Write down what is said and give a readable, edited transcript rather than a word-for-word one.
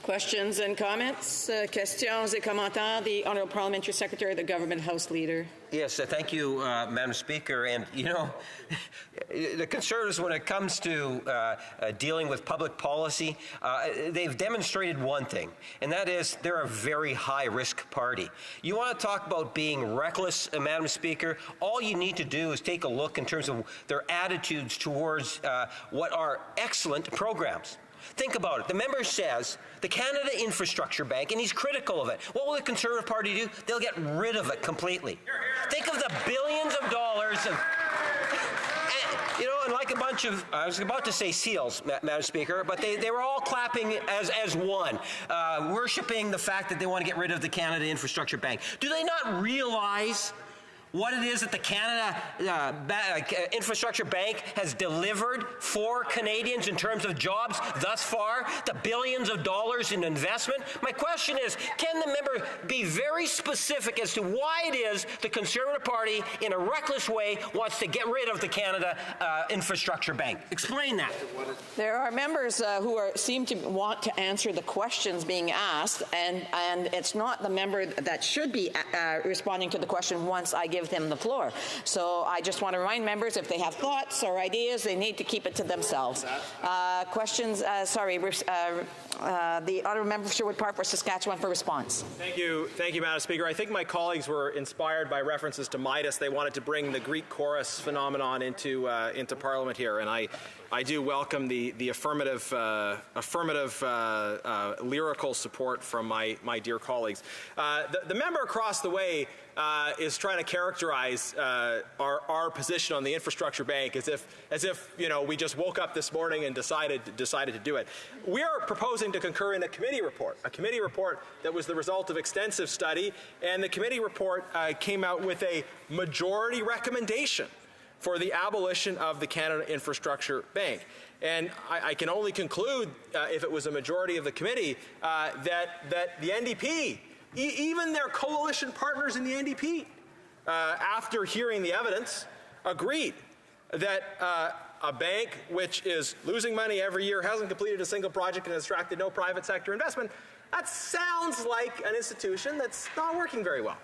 Questions and comments? Questions et commentaires. The Honourable Parliamentary Secretary, the Government House Leader. Yes, thank you, Madam Speaker. And, you know, the Conservatives, when it comes to dealing with public policy, they've demonstrated one thing, and that is they're a very high-risk party. You want to talk about being reckless, Madam Speaker? All you need to do is take a look in terms of their attitudes towards what are excellent programs. Think about it. The member says the Canada Infrastructure Bank, and he's critical of it. What will the Conservative Party do? They'll get rid of it completely. Think of the billions of dollars of... You know, and like a bunch of, I was about to say seals, Madam Speaker, but they were all clapping as one, worshipping the fact that they want to get rid of the Canada Infrastructure Bank. Do they not realize what it is that the Canada Infrastructure Bank has delivered for Canadians in terms of jobs thus far, the billions of dollars in investment? My question is, can the member be very specific as to why it is the Conservative Party, in a reckless way, wants to get rid of the Canada Infrastructure Bank? Explain that. There are members who seem to want to answer the questions being asked, and it's not the member that should be responding to the question once I give them the floor. So I just want to remind members, if they have thoughts or ideas, they need to keep it to themselves. Questions? The Honourable Member for Sherwood Park for Saskatchewan for response. Thank you, Madam Speaker. I think my colleagues were inspired by references to MIDAS. They wanted to bring the Greek chorus phenomenon into Parliament here, and I do welcome the affirmative lyrical support from my dear colleagues. The member across the way is trying to characterize our position on the infrastructure bank as if you know, we just woke up this morning and decided to do it. We are proposing to concur in a committee report that was the result of extensive study, and the committee report came out with a majority recommendation for the abolition of the Canada Infrastructure Bank. And I can only conclude, if it was a majority of the committee, that the NDP, even their coalition partners in the NDP, after hearing the evidence, agreed that a bank which is losing money every year, hasn't completed a single project, and has attracted no private sector investment, that sounds like an institution that's not working very well.